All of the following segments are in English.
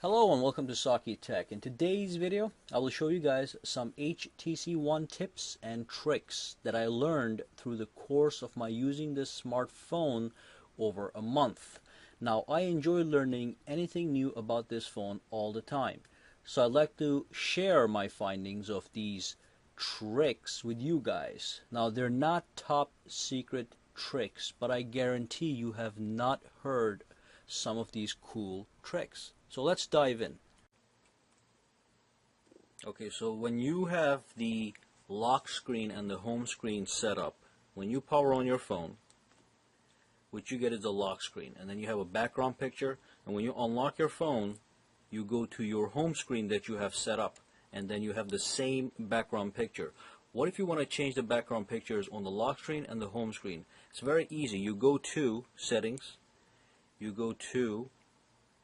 Hello and welcome to Saki Tech. In today's video, I will show you guys some HTC One tips and tricks that I learned through the course of my using this smartphone over a month. Now, I enjoy learning anything new about this phone all the time. So I'd like to share my findings of these tricks with you guys. Now, they're not top secret tricks, but I guarantee you have not heard some of these cool tricks. So let's dive in. Okay, so when you have the lock screen and the home screen set up, when you power on your phone, what you get is the lock screen, and then you have a background picture, and when you unlock your phone, you go to your home screen that you have set up, and then you have the same background picture. What if you want to change the background pictures on the lock screen and the home screen? It's very easy. You go to Settings, you go to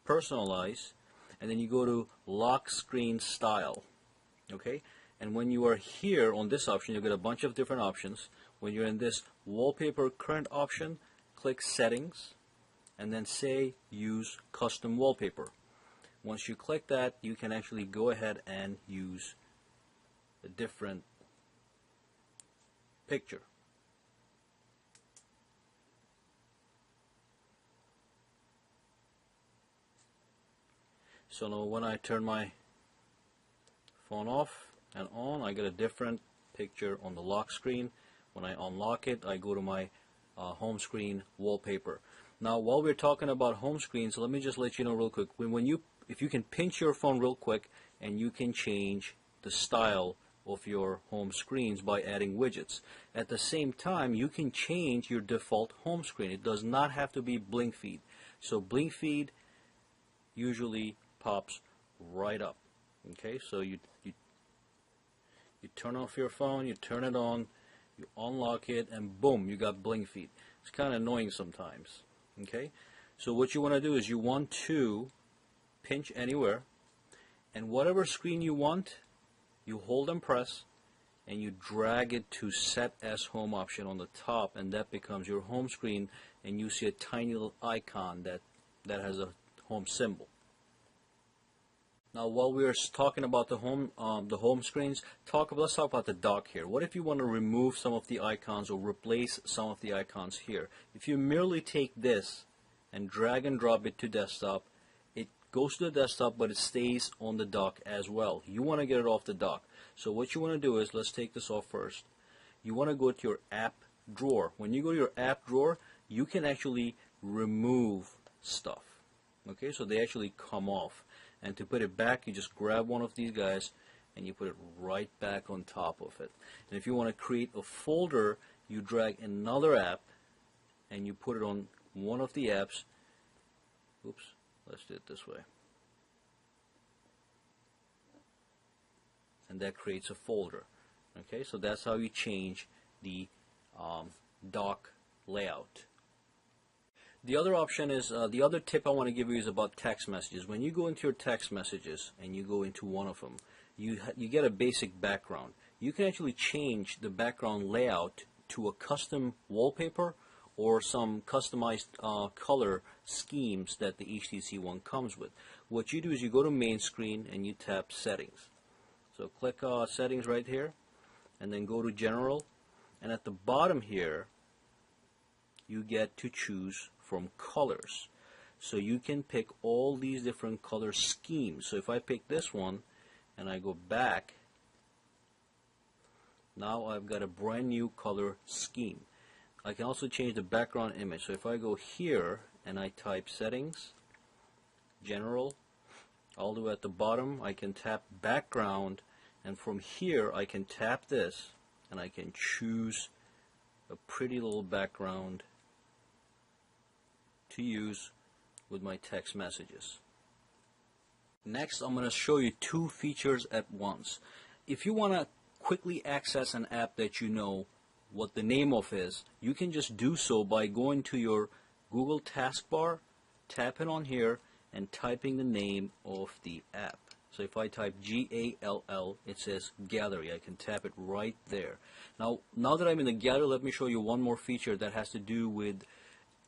Personalize, and then you go to Lock Screen Style. Okay, and when you are here on this option, you get a bunch of different options. When you're in this Wallpaper Current option, click Settings, and then say Use Custom Wallpaper. Once you click that, you can actually go ahead and use a different picture. So now when I turn my phone off and on, I get a different picture on the lock screen. When I unlock it, I go to my home screen wallpaper. Now, while we're talking about home screens, let me just let you know real quick. If you can pinch your phone real quick, and you can change the style of your home screens by adding widgets. At the same time, you can change your default home screen. It does not have to be blink feed. So blink feed usually pops right up. Okay, so you turn off your phone, you turn it on, you unlock it, and boom, you got blink feed. It's kind of annoying sometimes. Okay, so what you want to do is you want to pinch anywhere, and whatever screen you want, you hold and press, and you drag it to Set as Home option on the top, and that becomes your home screen, and you see a tiny little icon that has a home symbol. Now, while we are talking about the home screens, let's talk about the dock here. What if you want to remove some of the icons or replace some of the icons here? If you merely take this and drag and drop it to desktop, it goes to the desktop, but it stays on the dock as well. You want to get it off the dock. So what you want to do is, let's take this off first. You want to go to your app drawer. When you go to your app drawer, you can actually remove stuff. Okay, so they actually come off. And to put it back, you just grab one of these guys and you put it right back on top of it. And if you want to create a folder, you drag another app and you put it on one of the apps. Oops, let's do it this way. And that creates a folder. Okay, so that's how you change the dock layout. The other option is, the other tip I want to give you is about text messages. When you go into your text messages and you go into one of them, you get a basic background. You can actually change the background layout to a custom wallpaper or some customized color schemes that the HTC One comes with. What you do is you go to main screen and you tap Settings. So click Settings right here and then go to General, and at the bottom here you get to choose from colors. So you can pick all these different color schemes. So if I pick this one and I go back, now I've got a brand new color scheme. I can also change the background image. So if I go here and I type Settings, General, all the way at the bottom, I can tap Background, and from here I can tap this and I can choose a pretty little background to use with my text messages. Next, I'm going to show you two features at once. If you want to quickly access an app that you know what the name of is, you can just do so by going to your Google taskbar, tapping on here, and typing the name of the app. So if I type G-A-L-L, it says Gallery. I can tap it right there. Now that I'm in the gallery, let me show you one more feature that has to do with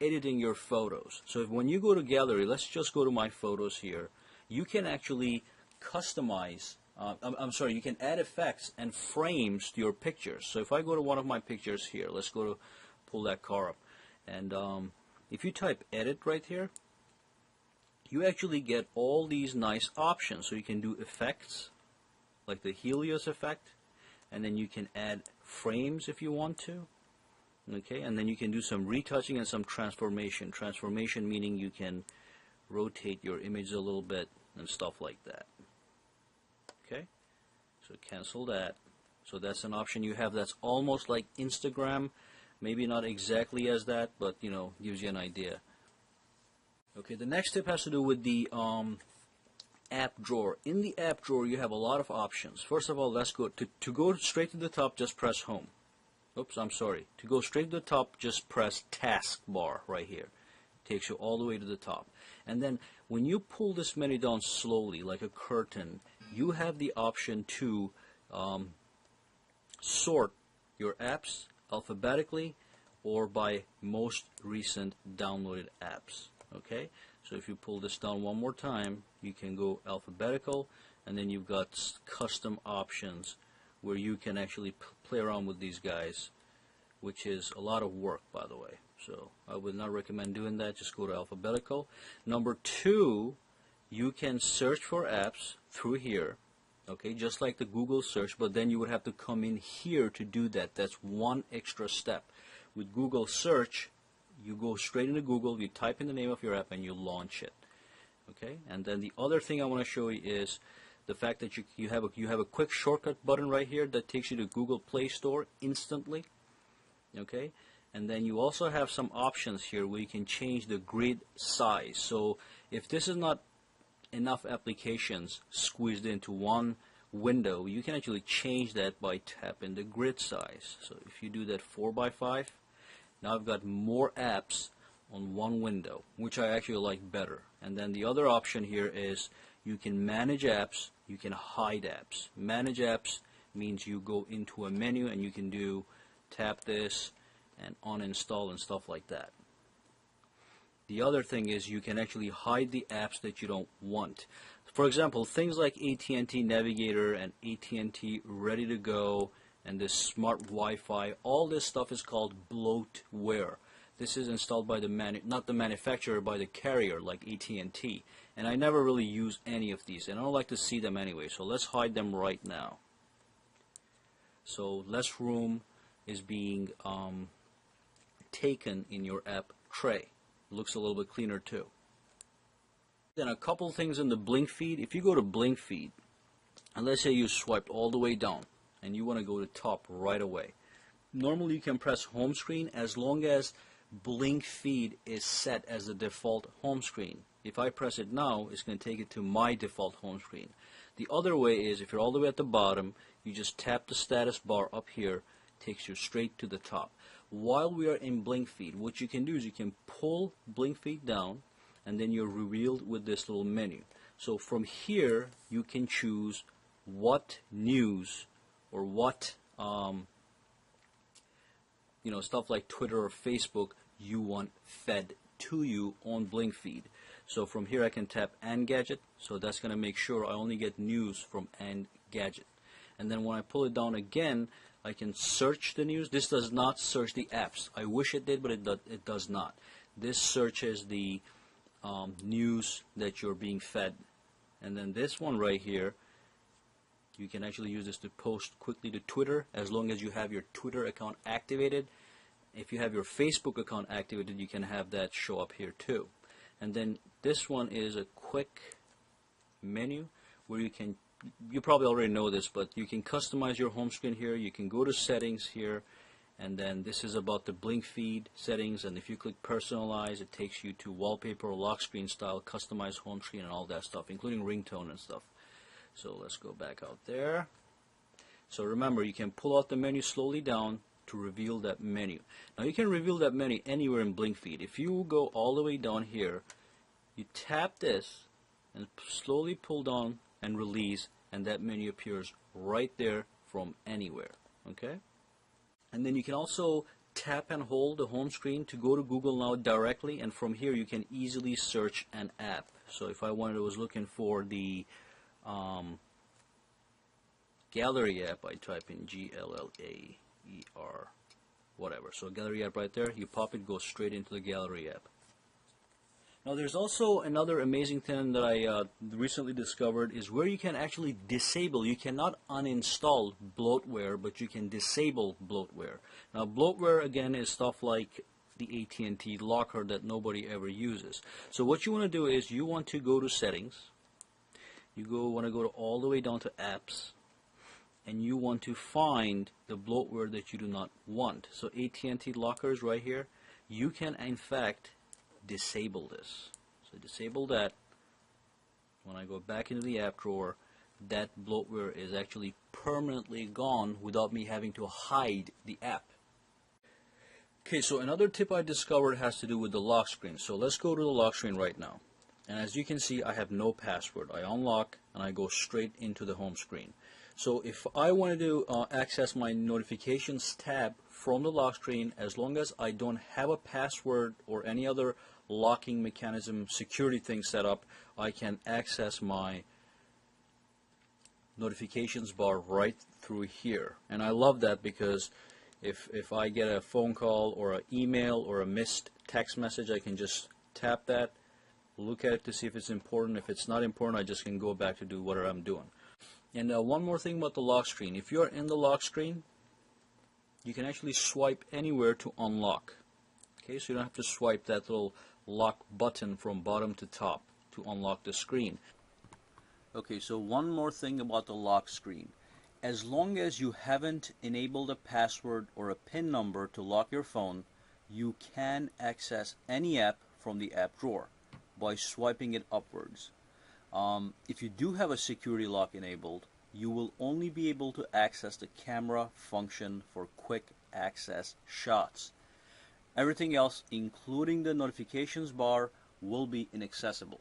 editing your photos. So when you go to gallery, let's just go to my photos here. you can actually customize, I'm sorry, you can add effects and frames to your pictures. So if I go to one of my pictures here, let's go to pull that car up, and if you type edit right here, you actually get all these nice options. So you can do effects like the Helios effect, and then you can add frames if you want to. Okay, and then you can do some retouching and some transformation. Transformation meaning you can rotate your image a little bit and stuff like that. Okay, so cancel that. So that's an option you have that's almost like Instagram, maybe not exactly as that, but you know, gives you an idea. Okay, the next tip has to do with the app drawer. In the app drawer you have a lot of options. First of all, let's go to go straight to the top, just press home. Oops, I'm sorry. To go straight to the top, just press taskbar right here. Takes you all the way to the top. And then when you pull this menu down slowly, like a curtain, you have the option to sort your apps alphabetically or by most recent downloaded apps. Okay? So if you pull this down one more time, you can go alphabetical, and then you've got custom options where you can actually play around with these guys, which is a lot of work, by the way. So I would not recommend doing that. Just go to alphabetical. Number 2, you can search for apps through here, okay, just like the Google search, but then you would have to come in here to do that. That's one extra step. With Google search, you go straight into Google, you type in the name of your app, and you launch it. Okay, and then the other thing I want to show you is the fact that you have a quick shortcut button right here that takes you to Google Play Store instantly. Okay, and then you also have some options here where you can change the grid size. So if this is not enough applications squeezed into one window, you can actually change that by tapping the grid size. So if you do that 4x5, now I've got more apps on one window, which I actually like better. And then the other option here is you can manage apps, you can hide apps. Manage apps means you go into a menu and you can do tap this and uninstall and stuff like that. The other thing is you can actually hide the apps that you don't want. For example, things like AT&T Navigator and AT&T Ready to Go and this smart Wi-Fi, all this stuff is called bloatware. This is installed by not the manufacturer, by the carrier like AT&T. And I never really use any of these, and I don't like to see them anyway, so let's hide them right now. So less room is being taken in your app tray. It looks a little bit cleaner too. Then a couple things in the blink feed. If you go to blink feed, and let's say you swiped all the way down, and you want to go to top right away. Normally you can press home screen as long as blink feed is set as the default home screen. If I press it now, it's going to take it to my default home screen. The other way is if you're all the way at the bottom, you just tap the status bar up here, takes you straight to the top. While we are in blink feed, what you can do is you can pull blink feed down, and then you're revealed with this little menu. So from here you can choose what news or what stuff like Twitter or Facebook you want fed to you on blink feed. So from here I can tap Engadget, so that's going to make sure I only get news from Engadget. And then when I pull it down again, I can search the news. This does not search the apps. I wish it did, but it does not. This searches the news that you're being fed. And then this one right here, you can actually use this to post quickly to Twitter as long as you have your Twitter account activated. If you have your Facebook account activated, you can have that show up here too. And then this one is a quick menu where you probably already know this, but you can customize your home screen here. You can go to settings here, and then this is about the blink feed settings, and if you click personalize, it takes you to wallpaper, lock screen style, customize home screen, and all that stuff, including ringtone and stuff. So let's go back out there. So remember, you can pull out the menu slowly down to reveal that menu. Now you can reveal that menu anywhere in blink feed. If you go all the way down here, you tap this and slowly pull down and release, and that menu appears right there from anywhere. Okay? And then you can also tap and hold the home screen to go to Google Now directly, and from here you can easily search an app. So if I was looking for the gallery app, I type in GLLAER, whatever. So gallery app right there, you pop it, goes straight into the gallery app. Now there's also another amazing thing that I recently discovered is where you can actually disable. You cannot uninstall bloatware, but you can disable bloatware. Now bloatware again is stuff like the AT&T locker that nobody ever uses. So what you want to do is you want to go to settings. You want to go all the way down to apps, and you want to find the bloatware that you do not want. So AT&T lockers right here, you can in fact disable this. So disable that. When I go back into the app drawer, that bloatware is actually permanently gone without me having to hide the app. Okay, so another tip I discovered has to do with the lock screen. So let's go to the lock screen right now. And as you can see, I have no password. I unlock and I go straight into the home screen. So if I wanted to access my notifications tab from the lock screen, as long as I don't have a password or any other locking mechanism security thing set up, I can access my notifications bar right through here. And I love that because if I get a phone call or an email or a missed text message, I can just tap that, look at it to see if it's important. If it's not important, I just can go back to do whatever I'm doing. And one more thing about the lock screen. If you're in the lock screen, you can actually swipe anywhere to unlock. Okay, so you don't have to swipe that little lock button from bottom to top to unlock the screen. Okay, so one more thing about the lock screen. As long as you haven't enabled a password or a PIN number to lock your phone, you can access any app from the app drawer by swiping it upwards. If you do have a security lock enabled, you will only be able to access the camera function for quick access shots. Everything else, including the notifications bar, will be inaccessible.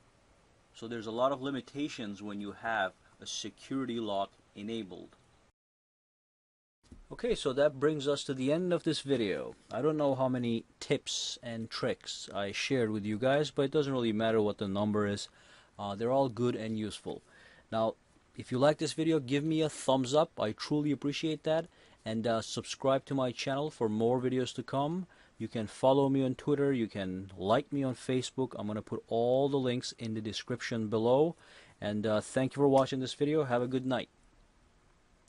So there's a lot of limitations when you have a security lock enabled. Okay, so that brings us to the end of this video. I don't know how many tips and tricks I shared with you guys, but it doesn't really matter what the number is. They're all good and useful. Now, if you like this video, give me a thumbs up. I truly appreciate that. And subscribe to my channel for more videos to come. You can follow me on Twitter. You can like me on Facebook. I'm going to put all the links in the description below. And thank you for watching this video. Have a good night.